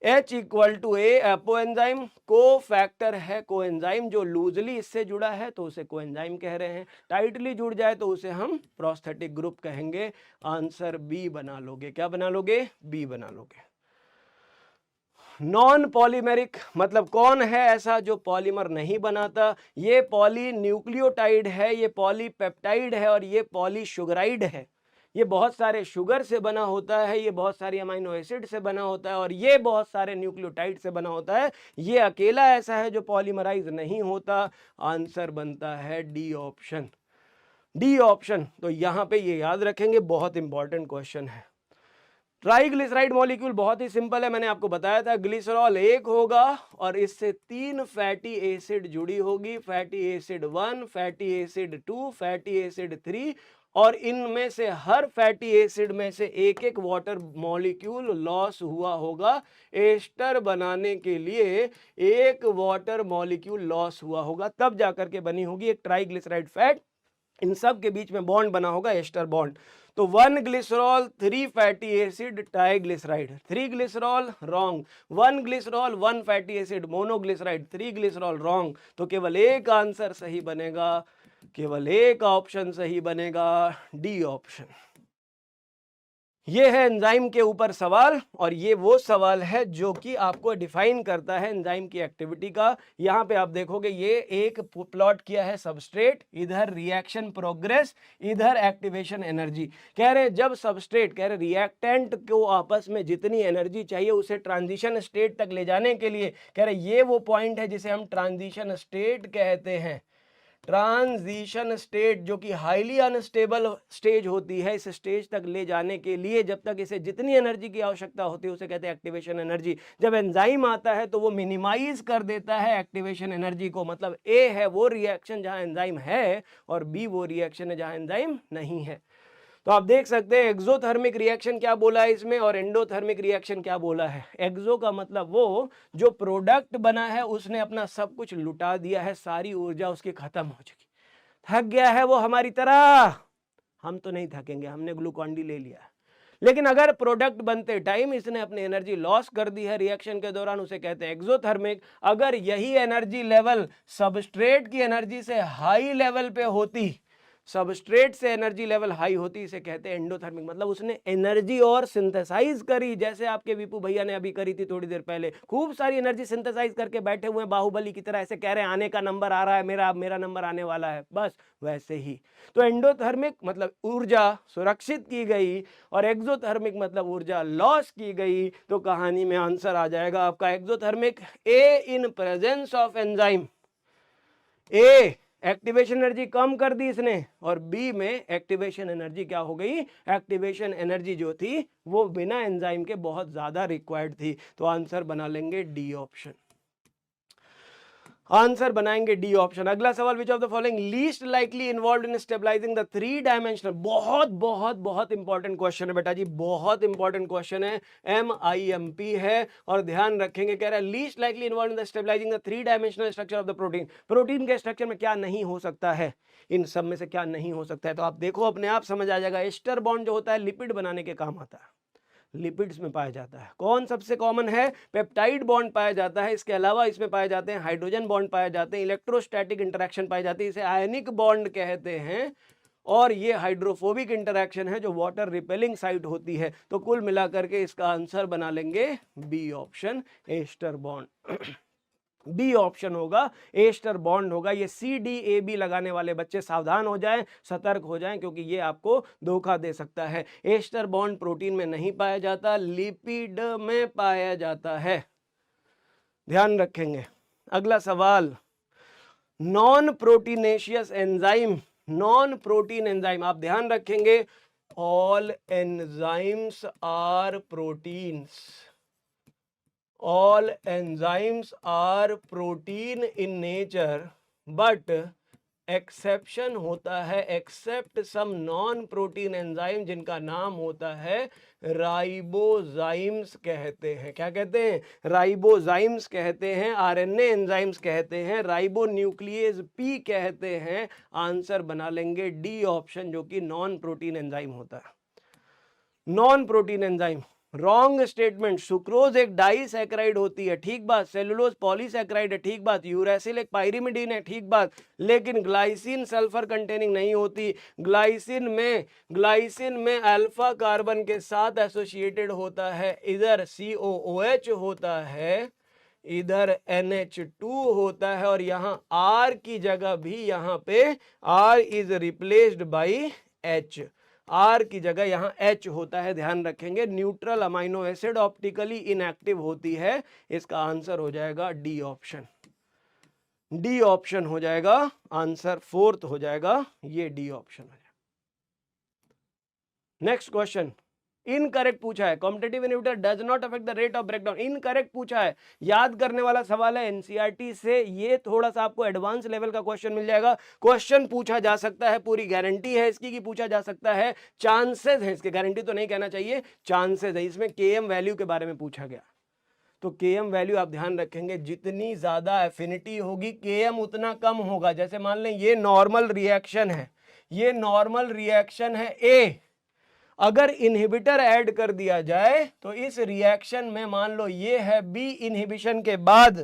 [SPEAKER 1] H equal to A apoenzyme, cofactor है कोएंजाइम, जो लूजली इससे जुड़ा है तो उसे कोएंजाइम कह रहे हैं, टाइटली जुड़ जाए तो उसे हम प्रोस्थेटिक ग्रुप कहेंगे। आंसर बी बना लोगे। क्या बना लोगे? बी बना लोगे। नॉन पॉलीमेरिक मतलब कौन है ऐसा जो पॉलीमर नहीं बनाता? ये पॉली न्यूक्लियोटाइड है, ये पॉलीपेप्टाइड है और ये पॉलीशुगराइड है। ये बहुत सारे शुगर से बना होता है, ये बहुत सारी अमीनो एसिड से बना होता है और ये बहुत सारे न्यूक्लियोटाइड से बना होता है। ये अकेला ऐसा है जो पॉलीमराइज नहीं होता। आंसर बनता है डी ऑप्शन, डी ऑप्शन। तो यहां पे ये याद रखेंगे, बहुत इंपॉर्टेंट क्वेश्चन है। ट्राइग्लिसराइड मॉलिक्यूल बहुत ही सिंपल है, मैंने आपको बताया था। ग्लिसरॉल एक होगा और इससे 3 फैटी एसिड जुड़ी होगी, fatty acid 1, fatty acid 2, fatty acid 3, और इनमें से हर फैटी एसिड में से एक एक वाटर मॉलिक्यूल लॉस हुआ होगा। एस्टर बनाने के लिए एक वाटर मॉलिक्यूल लॉस हुआ होगा, तब जाकर के बनी होगी एक ट्राइग्लिसराइड फैट। इन सब के बीच में बॉन्ड बना होगा, एस्टर बॉन्ड। तो 1 glycerol 3 fatty acid triglyceride, 3 glycerol wrong, 1 glycerol 1 fatty acid monoglyceride, 3 glycerol wrong. तो केवल एक आंसर सही बनेगा, केवल एक ऑप्शन सही बनेगा, डी ऑप्शन। ये है एंजाइम के ऊपर सवाल, और ये वो सवाल है जो कि आपको डिफाइन करता है एंजाइम की एक्टिविटी का। यहाँ पे आप देखोगे ये एक प्लॉट किया है सबस्ट्रेट, इधर रिएक्शन प्रोग्रेस, इधर एक्टिवेशन एनर्जी। कह रहे जब सबस्ट्रेट कह रहे रिएक्टेंट को आपस में जितनी एनर्जी चाहिए उसे ट्रांजिशन स्टेट तक ले जाने के लिए, कह रहे ये वो पॉइंट है जिसे हम ट्रांजिशन स्टेट कहते हैं। ट्रांजिशन स्टेट जो कि हाईली अनस्टेबल स्टेज होती है, इस स्टेज तक ले जाने के लिए जब तक इसे जितनी एनर्जी की आवश्यकता होती है उसे कहते हैं एक्टिवेशन एनर्जी। जब एंजाइम आता है तो वो मिनिमाइज कर देता है एक्टिवेशन एनर्जी को। मतलब ए है वो रिएक्शन जहां एंजाइम है और बी वो रिएक्शन है जहां एंजाइम नहीं है। तो आप देख सकते हैं एक्सोथर्मिक रिएक्शन क्या बोला है इसमें और एंडोथर्मिक रिएक्शन क्या बोला है। एक्सो का मतलब वो जो प्रोडक्ट बना है उसने अपना सब कुछ लुटा दिया है, सारी ऊर्जा उसकी खत्म हो चुकी, थक गया है वो हमारी तरह। हम तो नहीं थकेंगे, हमने ग्लूकॉन डी ले लिया है। लेकिन अगर प्रोडक्ट बनते टाइम इसने अपनी एनर्जी लॉस कर दी है रिएक्शन के दौरान, उसे कहते हैं एक्सोथर्मिक। अगर यही एनर्जी लेवल सबस्ट्रेट की एनर्जी से हाई लेवल पे होती, सबस्ट्रेट से एनर्जी लेवल हाई होती, इसे कहते हैं एंडोथर्मिक। मतलब उसने एनर्जी और सिंथेसाइज करी, जैसे आपके विपू भैया ने अभी करी थी थोड़ी देर पहले, खूब सारी एनर्जी सिंथेसाइज करके बैठे हुए हैं बाहुबली की तरह, ऐसे कह रहे हैं आने का नंबर आ रहा है मेरा, अब मेरा नंबर आने वाला है, बस वैसे ही। तो एंडोथर्मिक मतलब ऊर्जा सुरक्षित की गई और एक्सोथर्मिक मतलब ऊर्जा लॉस की गई। तो कहानी में आंसर आ जाएगा आपका exothermic. A in presence of enzyme, A activation energy कम कर दी इसने, और बी में एक्टिवेशन एनर्जी क्या हो गई, एक्टिवेशन एनर्जी जो थी वो बिना एंजाइम के बहुत ज्यादा रिक्वायर्ड थी। तो आंसर बना लेंगे डी ऑप्शन, आंसर बनाएंगे डी ऑप्शन। अगला सवाल, which of the following least likely involved in stabilising the three dimensional, बहुत बहुत बहुत इंपॉर्टेंट क्वेश्चन है बेटा जी, बहुत इंपॉर्टेंट क्वेश्चन है, MIMP है, और ध्यान रखेंगे, कह रहा है least likely involved in the stabilising the three dimensional structure of the protein, protein के स्ट्रक्चर में क्या नहीं हो सकता है, इन सब में से क्या नहीं हो सकता है। तो आप देखो अपने आप समझ आ जाएगा। एस्टर बॉन्ड जो होता है लिपिड बनाने के काम आता है, लिपिड्स में पाया जाता है। कौन सबसे कॉमन है, पेप्टाइड बॉन्ड पाया जाता है, इसके अलावा इसमें पाए जाते हैं हाइड्रोजन बॉन्ड पाए जाते हैं, इलेक्ट्रोस्टैटिक इंटरेक्शन पाई जाती है, इसे आयनिक बॉन्ड कहते हैं, और ये हाइड्रोफोबिक इंटरेक्शन है जो वाटर रिपेलिंग साइट होती है। तो कुल मिलाकर के इसका आंसर बना लेंगे B option, ester bond. B option होगा, एस्टर बॉन्ड होगा। ये CDAB लगाने वाले बच्चे सावधान हो जाएं, सतर्क हो जाएं, क्योंकि ये आपको धोखा दे सकता है। एस्टर बॉन्ड प्रोटीन में नहीं पाया जाता, लिपिड में पाया जाता है, ध्यान रखेंगे। अगला सवाल, non proteinaceous enzyme, non protein enzyme, आप ध्यान रखेंगे, all enzymes are proteins, all enzymes are protein in nature but exception होता है, except some non protein enzyme जिनका नाम होता है राइबोजाइम्स कहते हैं। क्या कहते हैं, राइबोजाइम्स कहते हैं, RNA एंजाइम्स कहते हैं, राइबो न्यूक्लियेज P कहते हैं। आंसर बना लेंगे डी ऑप्शन, जो कि नॉन प्रोटीन एंजाइम होता है, non protein enzyme. Wrong statement, sucrose एक डाइसैकेराइड होती है, ठीक बात, सेलुलोज पॉलीसैकेराइड है, ठीक बात, यूरैसिल एक पाइरिमिडीन है, ठीक बात, लेकिन ग्लाइसिन सल्फर कंटेनिंग नहीं होती। ग्लाइसिन में अल्फा कार्बन के साथ एसोसिएटेड होता है, इधर COOH होता है, इधर NH2 होता है, और यहां R की जगह भी यहां पे R is replaced by H, R की जगह यहां H होता है, ध्यान रखेंगे। Neutral amino acid optically inactive होती है। इसका आंसर हो जाएगा डी ऑप्शन, डी ऑप्शन हो जाएगा आंसर, फोर्थ हो जाएगा ये डी ऑप्शन हो जाएगा। नेक्स्ट क्वेश्चन, इनकरेक्ट पूछा है, competitive inhibitor does not affect the rate of breakdown, incorrect पूछा है। याद करने वाला सवाल है एनसीईआरटी से, ये थोड़ा सा आपको एडवांस लेवल का क्वेश्चन मिल जाएगा। क्वेश्चन पूछा जा सकता है, पूरी गारंटी है इसकी कि पूछा जा सकता है, चांसेस है इसके, गारंटी तो नहीं कहना चाहिए, चांसेस है। इसमें केएम वैल्यू के बारे में पूछा गया, तो केएम वैल्यू आप ध्यान रखेंगे, जितनी ज्यादा एफिनिटी होगी केएम उतना कम होगा। जैसे मान लें ये नॉर्मल रिएक्शन है, ये नॉर्मल रिएक्शन है ए, अगर इनहिबिटर ऐड कर दिया जाए तो इस रिएक्शन में मान लो ये है बी, इनहिबिशन के बाद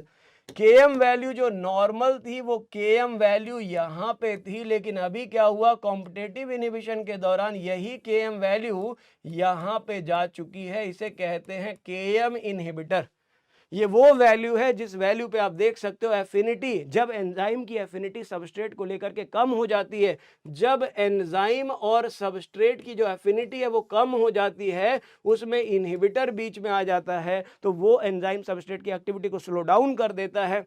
[SPEAKER 1] केएम वैल्यू जो नॉर्मल थी वो केएम वैल्यू यहां पे थी, लेकिन अभी क्या हुआ, कॉम्पिटिटिव इनहिबिशन के दौरान यही केएम वैल्यू यहां पे जा चुकी है। इसे कहते हैं केएम इनहिबिटर। ये वो वैल्यू है जिस वैल्यू पे आप देख सकते हो एफिनिटी, जब एंजाइम की एफिनिटी सबस्ट्रेट को लेकर के कम हो जाती है, जब एंजाइम और सबस्ट्रेट की जो एफिनिटी है वो कम हो जाती है, उसमें इनहिबिटर बीच में आ जाता है, तो वो एंजाइम सबस्ट्रेट की एक्टिविटी को स्लो डाउन कर देता है,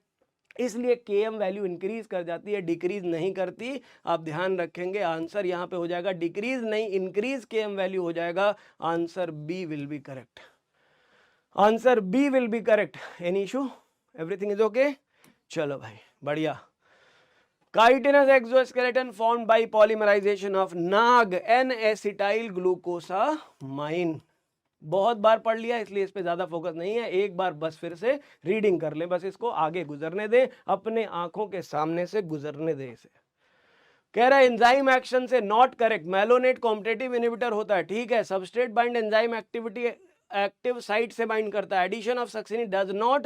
[SPEAKER 1] इसलिए केएम वैल्यू इंक्रीज कर जाती है, डिक्रीज नहीं करती। आप ध्यान रखेंगे, आंसर यहां पे हो जाएगा डिक्रीज नहीं इंक्रीज केएम वैल्यू हो जाएगा। Answer B will be correct, answer B will be correct. Any issue, everything is okay, चलो भाई बढ़िया। Chitinous exoskeleton formed by polymerisation of NAG N acetyl glucosamine, बहुत बार पढ़ लिया इसलिए इस पे ज्यादा फोकस नहीं है, एक बार बस फिर से रीडिंग कर ले, बस इसको आगे गुजरने दे, अपने आंखों के सामने से गुजरने दे इसे। कह रहा है एंजाइम एक्शन से not correct, malonate competitive inhibitor होता है, ठीक है, substrate bind enzyme activity active site से बाइंड करता है, addition of succinic does not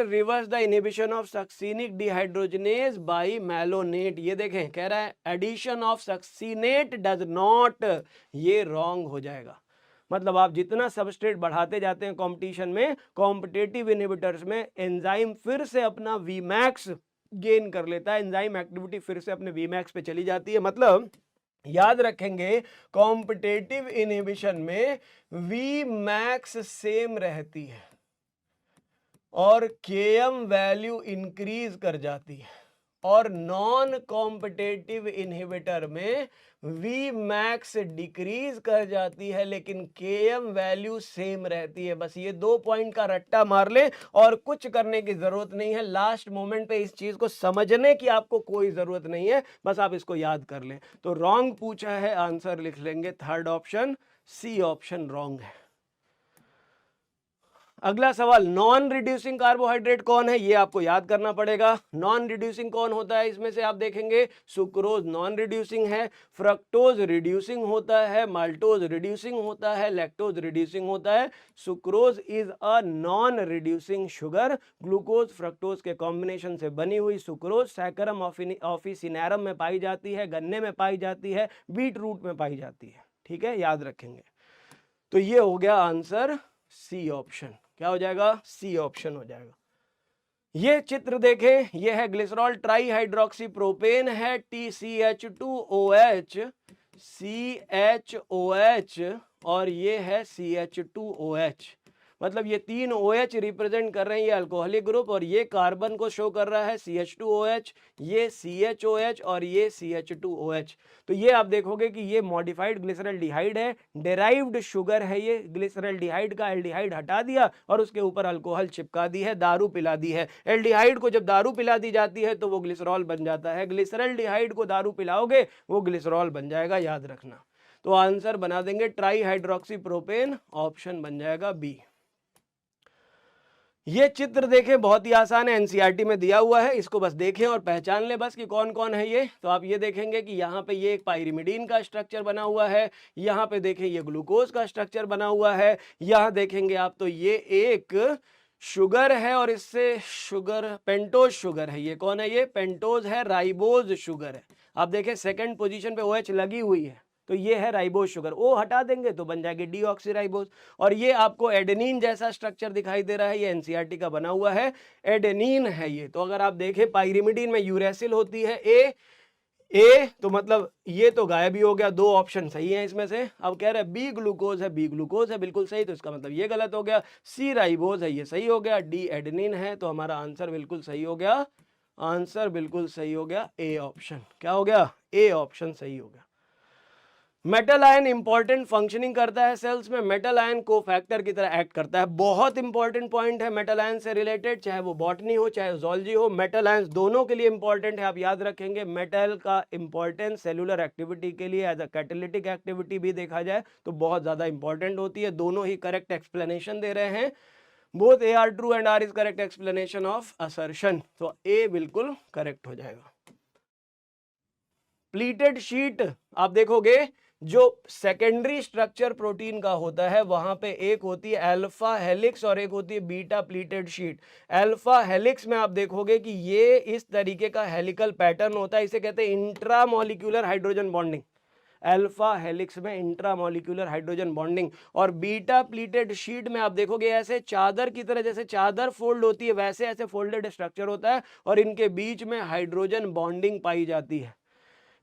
[SPEAKER 1] reverse the inhibition of succinic dehydrogenase by malonate. ये देखें, कह रहा है addition of succinate does not, ये रॉन्ग हो जाएगा। मतलब आप जितना सबस्ट्रेट बढ़ाते जाते हैं कंपटीशन में, कॉम्पिटिटिव इनहिबिटर्स में एंजाइम फिर से अपना Vmax गेन कर लेता है, एंजाइम एक्टिविटी फिर से अपने Vmax पे चली जाती है। मतलब याद रखेंगे, कॉम्पिटिटिव इनहिबिशन में Vmax सेम रहती है और Km वैल्यू इंक्रीज कर जाती है, और नॉन कॉम्पिटेटिव इनहिबिटर में Vmax डिक्रीज कर जाती है, लेकिन Km वैल्यू सेम रहती है। बस ये 2 पॉइंट का रट्टा मार ले और कुछ करने की जरूरत नहीं है। लास्ट मोमेंट पे इस चीज को समझने की आपको कोई जरूरत नहीं है, बस आप इसको याद कर लें। तो रॉन्ग पूछा है, आंसर लिख लेंगे third option, C option wrong है। अगला सवाल, नॉन रिड्यूसिंग कार्बोहाइड्रेट कौन है, ये आपको याद करना पड़ेगा। नॉन रिड्यूसिंग कौन होता है, इसमें से आप देखेंगे सुक्रोज नॉन रिड्यूसिंग है, फ्रक्टोज रिड्यूसिंग होता है, माल्टोज रिड्यूसिंग होता है, लैक्टोज रिड्यूसिंग होता है। Sucrose is a non reducing sugar. Glucose fructose के कॉम्बिनेशन से बनी हुई सुक्रोज सैकरम ऑफिसिनेरम में पाई जाती है, गन्ने में पाई जाती है, बीट रूट में पाई जाती है। ठीक है, याद रखेंगे। तो ये हो गया आंसर सी ऑप्शन। क्या हो जाएगा, सी ऑप्शन हो जाएगा। ये चित्र देखें, ये है ग्लिसरॉल ट्राई हाइड्रोक्सी प्रोपेन है, TCH2OH, CHOH, और ये है CH2OH। मतलब ये 3 OH रिप्रेजेंट कर रहे हैं ये अल्कोहलिक ग्रुप, और ये कार्बन को शो कर रहा है CH2OH, ये CHOH और ये CH2OH। तो ये आप देखोगे कि ये मॉडिफाइड ग्लिसरॉल्डिहाइड है, डेराइव्ड शुगर है ये। ग्लिसरॉल्डिहाइड का एल्डिहाइड हटा दिया और उसके ऊपर अल्कोहल चिपका दी है, दारू पिला दी है। एल्डिहाइड को जब दारू पिला दी जाती है तो वो ग्लिसरॉल बन जाता है, ग्लिसरॉल्डिहाइड को दारू पिलाओगे वो ग्लिसरॉल बन जाएगा, याद रखना। तो आंसर बना देंगे ट्राई हाइड्रोक्सी प्रोपेन, ऑप्शन बन जाएगा बी। ये चित्र देखें, बहुत ही आसान है, एनसीईआरटी में दिया हुआ है, इसको बस देखें और पहचान लें बस कि कौन कौन है ये। तो आप ये देखेंगे कि यहाँ पे ये एक पायरिमिडीन का स्ट्रक्चर बना हुआ है, यहाँ पे देखें ये ग्लूकोज का स्ट्रक्चर बना हुआ है, यहाँ देखेंगे आप तो ये एक शुगर है, और इससे शुगर पेंटोज शुगर है। ये कौन है, ये पेंटोज है, राइबोज शुगर है। आप देखें सेकंड पोजीशन पे OH लगी हुई है, तो ये है राइबोज शुगर। ओ हटा देंगे तो बन जाएगी डीऑक्सीराइबोज। और ये आपको एडेनिन जैसा स्ट्रक्चर दिखाई दे रहा है, ये एनसीईआरटी का बना हुआ है, एडेनिन है ये। तो अगर आप देखें पायरिमिडीन में यूरेसिल होती है ए, तो मतलब ये तो गायब ही हो गया, 2 ऑप्शन सही है इसमें से। अब कह रहे हैं बी ग्लूकोज है, बी ग्लूकोज है, बिल्कुल सही, तो इसका मतलब ये गलत हो गया। सी राइबोज है, ये सही हो गया। डी एडेनिन है, तो हमारा आंसर बिल्कुल सही हो गया, आंसर बिल्कुल सही हो गया, ए ऑप्शन। क्या हो गया, ए ऑप्शन सही हो गया। मेटल आयन इंपॉर्टेंट फंक्शनिंग करता है सेल्स में, मेटल आयन कोफैक्टर की तरह एक्ट करता है। बहुत इंपॉर्टेंट पॉइंट है मेटल आयन से रिलेटेड, चाहे वो बॉटनी हो चाहे जूलॉजी हो, मेटल आयन दोनों के लिए इंपॉर्टेंट है। आप याद रखेंगे मेटल का इंपॉर्टेंस सेलुलर एक्टिविटी के लिए एज अ कैटालिटिक एक्टिविटी भी देखा जाए तो बहुत ज्यादा इंपॉर्टेंट होती है। दोनों ही करेक्ट एक्सप्लेनेशन दे रहे हैं, both A are true and R is correct explanation of assertion, तो ए बिल्कुल करेक्ट हो जाएगा। प्लीटेड शीट आप देखोगे, जो सेकेंडरी स्ट्रक्चर प्रोटीन का होता है वहां पे एक होती है अल्फा हेलिक्स और एक होती है beta pleated sheet. Alpha helix में आप देखोगे कि ये इस तरीके का हेलिकल पैटर्न होता है, इसे कहते हैं intramolecular hydrogen bonding. Alpha helix में इंट्रामॉलिक्यूलर हाइड्रोजन बॉन्डिंग, और बीटा प्लीटेड शीट में आप देखोगे ऐसे चादर की तरह, जैसे चादर फोल्ड होती है वैसे ऐसे फोल्डेड स्ट्रक्चर होता है, और इनके बीच में हाइड्रोजन बॉन्डिंग पाई जाती है।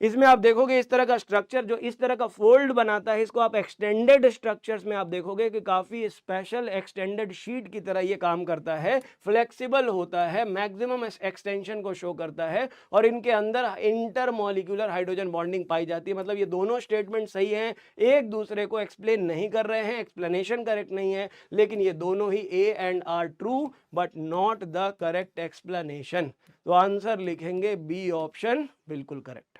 [SPEAKER 1] इसमें आप देखोगे इस तरह का स्ट्रक्चर जो इस तरह का फोल्ड बनाता है, इसको आप एक्सटेंडेड स्ट्रक्चर्स में आप देखोगे कि काफी स्पेशल एक्सटेंडेड शीट की तरह ये काम करता है, फ्लेक्सिबल होता है, मैक्सिमम एक्सटेंशन को शो करता है, और इनके अंदर इंटरमॉलिक्यूलर हाइड्रोजन बॉन्डिंग पाई जाती है। मतलब ये दोनों स्टेटमेंट सही हैं, एक दूसरे को एक्सप्लेन नहीं कर रहे हैं, एक्सप्लेनेशन करेक्ट नहीं है, लेकिन ये दोनों ही A and R true but not the correct explanation. तो आंसर लिखेंगे बी ऑप्शन बिल्कुल करेक्ट।